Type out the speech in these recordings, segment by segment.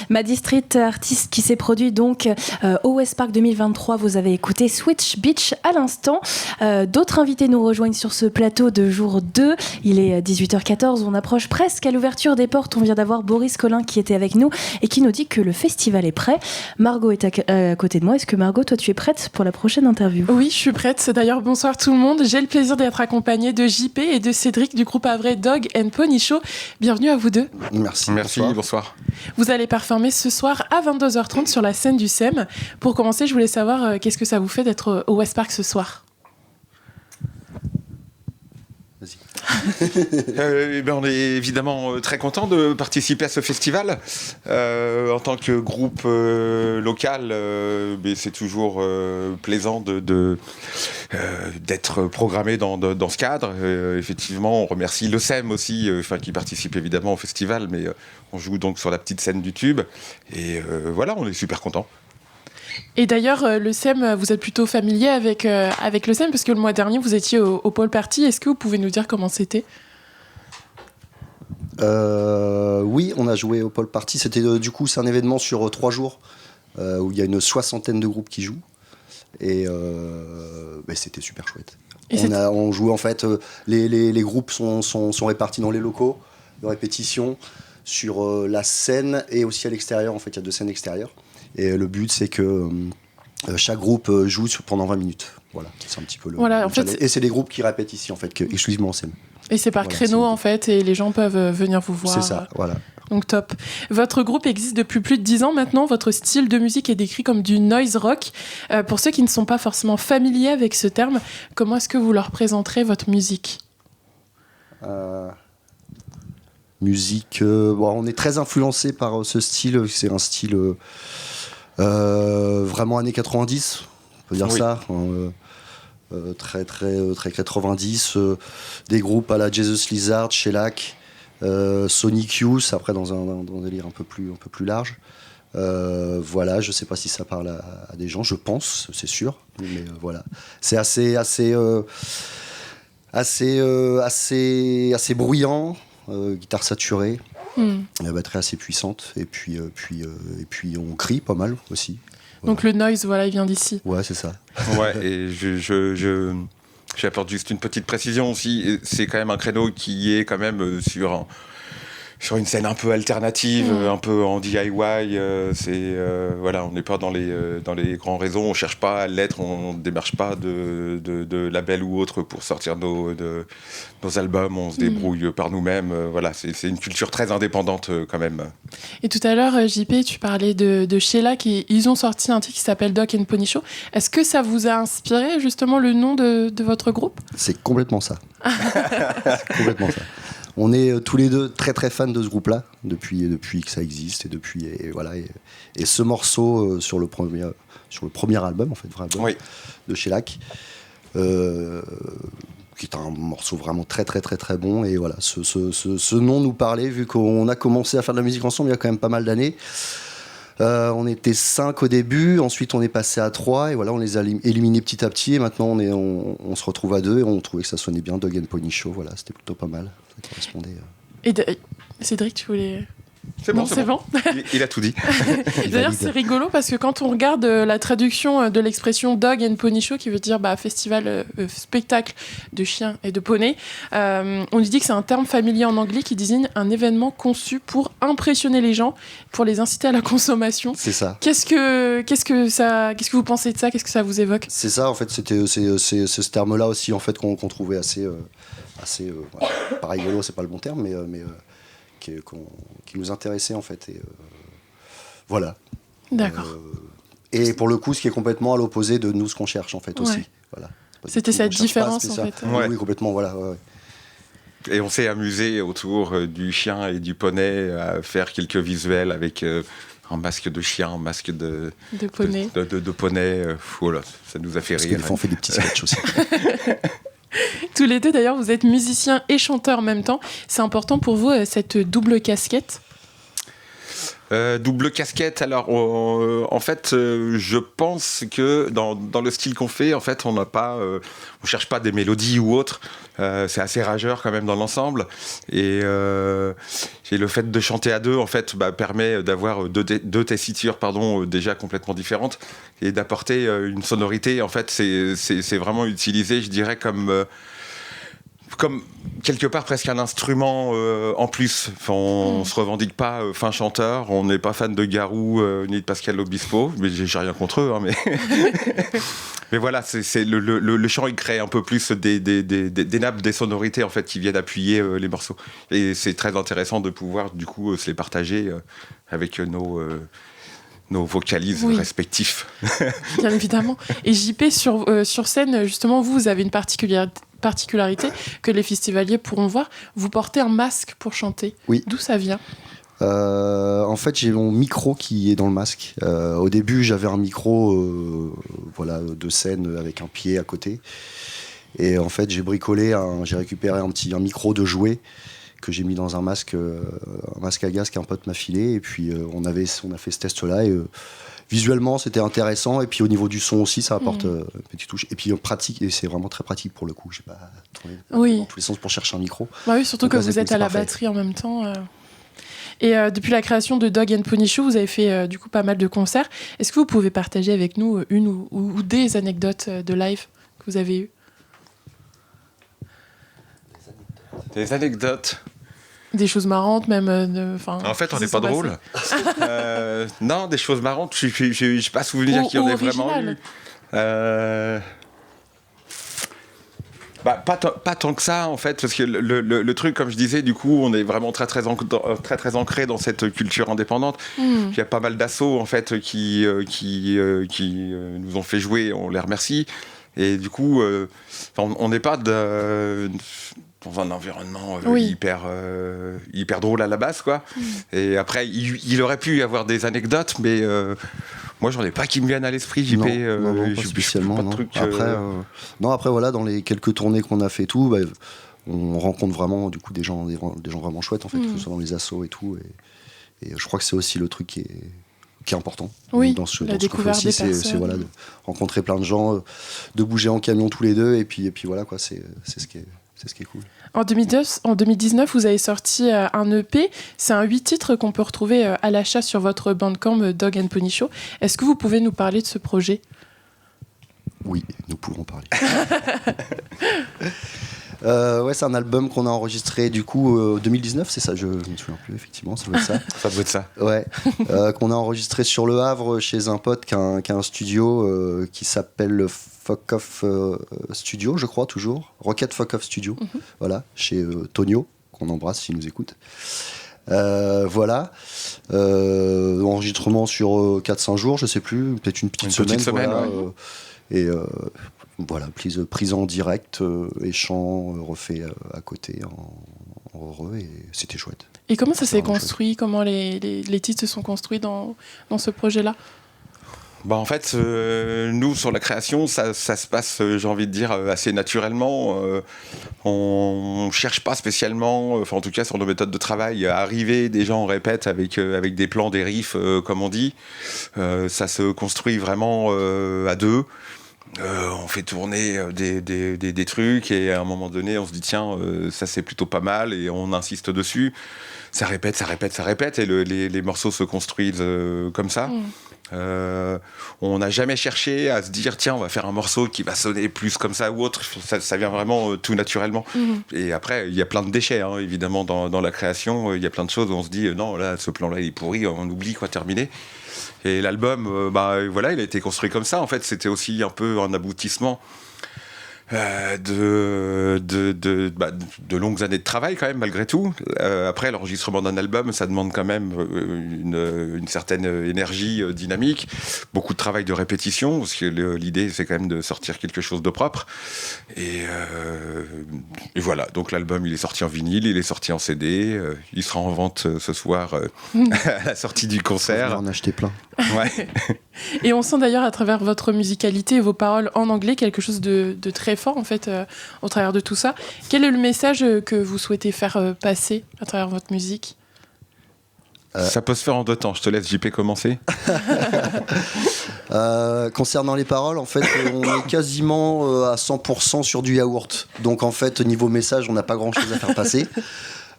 Maddy Street, artiste qui s'est produit donc au West Park 2023. Vous avez écouté Switch Beach à l'instant. D'autres invités nous rejoignent sur ce plateau de jour 2. Il est 18h14, on approche presque à l'ouverture des portes. On vient d'avoir Boris Collin qui était avec nous et qui nous dit que le festival est prêt. Margot est à côté de moi. Est-ce que Margot, toi tu es prête pour la prochaine interview ? Oui, je suis prête. D'ailleurs, bonsoir tout le monde. J'ai le plaisir d'être accompagnée de JP et de Cédric du groupe havrais Dog and Pony Show. Bienvenue à vous deux. Merci, bonsoir. Vous allez performer ce soir à 22h30 sur la scène du SEM. Pour commencer, je voulais savoir qu'est-ce que ça vous fait d'être au West Park ce soir ? On est évidemment très content de participer à ce festival. En tant que groupe local, c'est toujours plaisant d'être programmé dans ce cadre. Effectivement, on remercie le SEM aussi, qui participe évidemment au festival, mais on joue donc sur la petite scène du Tube. Et voilà, on est super contents. Et d'ailleurs, le SEM, vous êtes plutôt familier avec le SEM, parce que le mois dernier, vous étiez au Pôle Party. Est-ce que vous pouvez nous dire comment c'était ? Oui, on a joué au Pôle Party. C'était c'est un événement sur 3 jours où il y a une 60aine de groupes qui jouent. Et c'était super chouette. On joue en fait, les groupes sont répartis dans les locaux de répétition, sur la scène et aussi à l'extérieur. En fait, il y a 2 scènes extérieures. Et le but, c'est que chaque groupe joue pendant 20 minutes. Voilà, c'est un petit peu le challenge. Et c'est des groupes qui répètent ici, en fait, exclusivement en scène. Et c'est par créneau, en fait, et les gens peuvent venir vous voir. C'est ça, voilà. Donc top. Votre groupe existe depuis plus de 10 ans maintenant. Votre style de musique est décrit comme du noise rock. Pour ceux qui ne sont pas forcément familiers avec ce terme, comment est-ce que vous leur présenterez votre musique ? Musique... on est très influencé par ce style. C'est un style... vraiment années 90, on peut dire ça, très 90, des groupes à la Jesus Lizard, Shellac, Sonic Youth, après dans un délire un peu plus large. Je sais pas si ça parle à des gens, je pense, c'est sûr, mais voilà, c'est assez bruyant, guitare saturée. La batterie assez puissante et puis on crie pas mal aussi. Voilà. Donc le noise, il vient d'ici. Ouais, c'est ça. Ouais, et j'apporte juste une petite précision aussi. C'est quand même un créneau qui est quand même sur une scène un peu alternative, un peu en DIY. On n'est pas dans les grands réseaux, on cherche pas à l'être, on ne démarche pas de label ou autre pour sortir nos albums, on se débrouille par nous-mêmes. C'est une culture très indépendante quand même. Et tout à l'heure, JP, tu parlais de Shellac, ils ont sorti un titre qui s'appelle Dog and Pony Show. Est-ce que ça vous a inspiré justement le nom de votre groupe ? C'est complètement ça. C'est complètement ça. On est tous les deux très très fans de ce groupe-là depuis que ça existe et ce morceau sur le premier album en fait, vrai album, de Shellac, qui est un morceau vraiment très très très très bon et voilà, ce nom nous parlait vu qu'on a commencé à faire de la musique ensemble il y a quand même pas mal d'années. On était 5 au début, ensuite on est passé à 3 et voilà, on les a éliminés petit à petit et maintenant on se retrouve à 2 et on trouvait que ça sonnait bien, Dog and Pony Show, voilà, c'était plutôt pas mal, ça correspondait. Et Cédric, tu voulais... C'est bon. Il a tout dit. D'ailleurs, c'est rigolo parce que quand on regarde la traduction de l'expression Dog and Pony Show, qui veut dire festival, spectacle de chiens et de poneys, on lui dit que c'est un terme familier en anglais qui désigne un événement conçu pour impressionner les gens, pour les inciter à la consommation. C'est ça. Qu'est-ce que vous pensez de ça ? Qu'est-ce que ça vous évoque ? C'est ça, en fait, c'est ce terme-là aussi en fait qu'on trouvait assez pas rigolo, c'est pas le bon terme, mais qui nous intéressait en fait et voilà. D'accord. Et pour le coup, ce qui est complètement à l'opposé de nous, ce qu'on cherche en fait aussi. Voilà. C'était cette différence en fait. Oui, complètement, voilà. Ouais. Et on s'est amusé autour du chien et du poney à faire quelques visuels avec un masque de chien, un masque de poney. De poney. Voilà, ça nous a fait rire. Parce que des fois, on fait des petits sketchs aussi. Tous les deux, d'ailleurs, vous êtes musiciens et chanteurs en même temps. C'est important pour vous, cette double casquette ? Double casquette. Alors, en fait, je pense que dans le style qu'on fait, en fait, on cherche pas des mélodies ou autre. C'est assez rageur quand même dans l'ensemble. Et le fait de chanter à deux, en fait, permet d'avoir deux tessitures, déjà complètement différentes et d'apporter une sonorité. En fait, c'est vraiment utilisé, je dirais, comme quelque part presque un instrument en plus. Enfin, on se revendique pas fin chanteur, on n'est pas fan de Garou ni de Pascal Obispo, mais j'ai rien contre eux, hein, mais mais voilà, c'est le chant, il crée un peu plus des nappes, des sonorités en fait qui viennent appuyer les morceaux, et c'est très intéressant de pouvoir du coup se les partager avec nos vocalises respectifs. Bien évidemment. Et JP, sur scène, justement, vous avez une particularité que les festivaliers pourront voir. Vous portez un masque pour chanter. Oui. D'où ça vient ? En fait, j'ai mon micro qui est dans le masque. Au début, j'avais un micro de scène avec un pied à côté. Et en fait, j'ai récupéré un micro de jouet que j'ai mis dans un masque à gaz qu'un pote m'a filé. Et puis, on a fait ce test-là. Et visuellement, c'était intéressant. Et puis, au niveau du son aussi, ça apporte une petite touche. Et puis, pratique, et c'est vraiment très pratique pour le coup. Je n'ai pas tourné dans tous les sens pour chercher un micro. Oui, surtout que vous êtes à la batterie en même temps. Et depuis la création de Dog and Pony Show, vous avez fait du coup pas mal de concerts. Est-ce que vous pouvez partager avec nous une ou des anecdotes de live que vous avez eues ? Des anecdotes. Des choses marrantes, même. En fait, on n'est pas drôle. Non, des choses marrantes, je n'ai pas souvenir qu'il y en ait vraiment eu. Pas tant que ça, en fait, parce que le truc, comme je disais, du coup, on est vraiment très ancré dans cette culture indépendante. Il y a pas mal d'assauts, en fait, qui nous ont fait jouer, on les remercie. Et du coup, on n'est pas dans un environnement hyper drôle à la base, quoi. Et après, il aurait pu y avoir des anecdotes, mais moi, j'en ai pas qui me viennent à l'esprit, JP. Non, pas spécialement. Non. Après, voilà, dans les quelques tournées qu'on a fait, on rencontre vraiment du coup des gens vraiment chouettes, en fait, que ce soit dans les assos et tout. Et je crois que c'est aussi le truc qui est important. Oui, dans ce découverte des personnes. C'est de rencontrer plein de gens, de bouger en camion tous les deux, et puis voilà, quoi, c'est ce qui est cool. En 2019, vous avez sorti un EP. C'est un 8 titres qu'on peut retrouver à l'achat sur votre Bandcamp Dog and Pony Show. Est-ce que vous pouvez nous parler de ce projet ? Oui, nous pouvons parler. C'est un album qu'on a enregistré du coup 2019, c'est ça, je me souviens plus, effectivement, ça doit être ça. Ça doit être ça. Ouais, qu'on a enregistré sur Le Havre chez un pote qui a un studio qui s'appelle le Fuck Off Studio, je crois, toujours. Rocket Fuck Off Studio, voilà, chez Tonio, qu'on embrasse s'il nous écoute. Voilà. Enregistrement sur 4-5 jours, je sais plus, peut-être une petite semaine. Voilà, et voilà, prise en direct et chant refait à côté en heureux, et c'était chouette. Et comment ça s'est construit ? Comment les titres se sont construits dans ce projet-là ? En fait, nous, sur la création, ça se passe, j'ai envie de dire, assez naturellement. On ne cherche pas spécialement, en tout cas sur nos méthodes de travail, à arriver déjà en répète avec des plans, des riffs, comme on dit. Ça se construit vraiment à deux. On fait tourner des trucs, et à un moment donné, on se dit tiens, ça c'est plutôt pas mal, et on insiste dessus. Ça répète, et les morceaux se construisent comme ça. On n'a jamais cherché à se dire tiens, on va faire un morceau qui va sonner plus comme ça ou autre. Ça vient vraiment tout naturellement. Et après, il y a plein de déchets, hein, évidemment, dans la création. Il y a plein de choses où on se dit non, là, ce plan-là il est pourri, on oublie, quoi, terminé. Et l'album, voilà, il a été construit comme ça. En fait, c'était aussi un peu un aboutissement de longues années de travail, quand même, malgré tout. Après, l'enregistrement d'un album, ça demande quand même une certaine énergie dynamique, beaucoup de travail de répétition, parce que l'idée, c'est quand même de sortir quelque chose de propre. Et voilà, donc l'album, il est sorti en vinyle, il est sorti en CD, il sera en vente ce soir à la sortie du concert. On en a acheté plein. Ouais. Et on sent d'ailleurs à travers votre musicalité et vos paroles en anglais quelque chose de très fort, en fait, au travers de tout ça. Quel est le message que vous souhaitez faire passer à travers votre musique ? Ça peut se faire en 2 temps. Je te laisse JP commencer. Concernant les paroles, en fait, on est quasiment à 100% sur du yaourt. Donc en fait, niveau message, on n'a pas grand-chose à faire passer.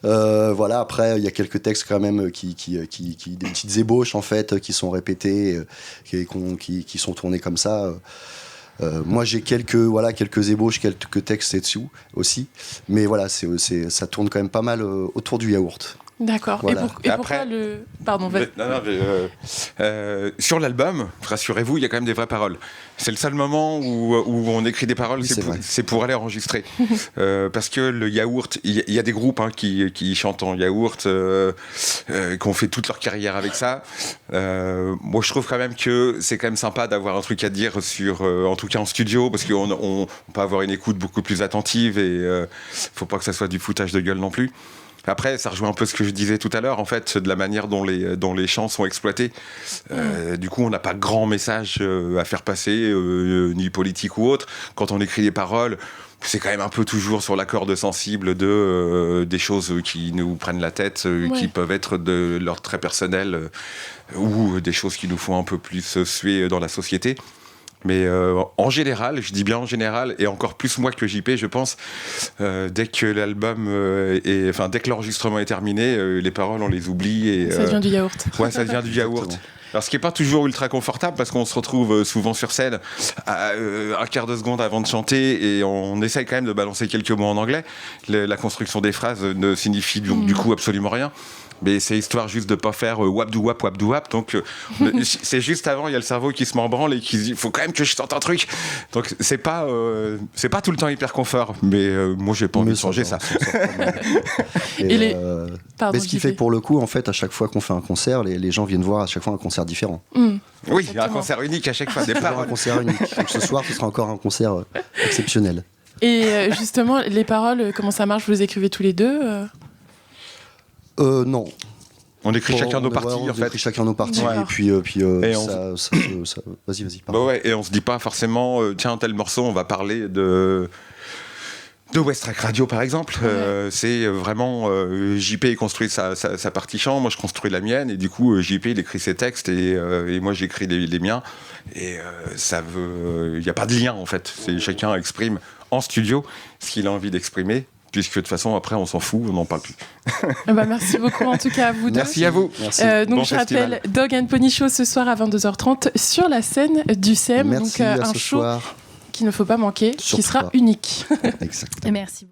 Voilà, après, il y a quelques textes quand même des petites ébauches en fait, qui sont répétées, qui sont tournés comme ça. Moi, j'ai quelques ébauches, quelques textes dessous aussi. Mais voilà, ça tourne quand même pas mal autour du yaourt. D'accord. Voilà. Et pourquoi le... Pardon, vas-y. Sur l'album, rassurez-vous, il y a quand même des vraies paroles. C'est le seul moment où on écrit des paroles, oui, c'est pour aller enregistrer. Parce que le yaourt, il y a des groupes qui chantent en yaourt, qui ont fait toute leur carrière avec ça. Moi, je trouve quand même que c'est quand même sympa d'avoir un truc à dire en tout cas en studio, parce qu'on peut avoir une écoute beaucoup plus attentive et faut pas que ça soit du foutage de gueule non plus. Après, ça rejoint un peu ce que je disais tout à l'heure, en fait, de la manière dont les chants sont exploités. Du coup, on n'a pas grand message à faire passer, ni politique ou autre. Quand on écrit des paroles, c'est quand même un peu toujours sur la corde sensible des choses qui nous prennent la tête, qui peuvent être de l'ordre très personnel, ou des choses qui nous font un peu plus suer dans la société. Mais en général, je dis bien en général, et encore plus moi que JP, je pense, dès que l'album dès que l'enregistrement est terminé, les paroles on les oublie et ça devient du yaourt. Ouais, ça devient du yaourt. Alors, ce qui n'est pas toujours ultra confortable parce qu'on se retrouve souvent sur scène un quart de seconde avant de chanter et on essaye quand même de balancer quelques mots en anglais. La construction des phrases ne signifie du coup absolument rien. Mais c'est histoire juste de pas faire wap-dou-wap, wap-dou-wap. Donc, c'est juste avant, il y a le cerveau qui se met en branle et qui dit, il faut quand même que je tente un truc. Donc, c'est pas tout le temps hyper confort. Mais moi, j'ai pas envie de changer ça. Mais ce qui fait que pour le coup, en fait, à chaque fois qu'on fait un concert, les gens viennent voir à chaque fois un concert différent. Oui, il y a un concert unique à chaque fois. Un concert unique. Donc, ce soir, ce sera encore un concert exceptionnel. Et justement, les paroles, comment ça marche ? Vous les écrivez tous les deux Non. On écrit chacun nos parties, on écrit chacun nos parties, ouais. Et puis vas-y, pardon. Et on se dit pas forcément, tiens, tel morceau, on va parler de West Track Radio, par exemple. C'est vraiment JP construit sa partie chant, moi je construis la mienne, et du coup JP il écrit ses textes et moi j'écris les miens. Et il n'y a pas de lien en fait. Chacun exprime en studio ce qu'il a envie d'exprimer. Puisque de toute façon, après, on s'en fout, on n'en parle plus. Merci beaucoup, en tout cas, à vous deux. Merci à vous. Donc, bon je rappelle, Dog and Pony Show ce soir à 22h30 sur la scène du SEM. Merci, donc, un show qu'il ne faut pas manquer, qui sera unique. Exactement. Merci.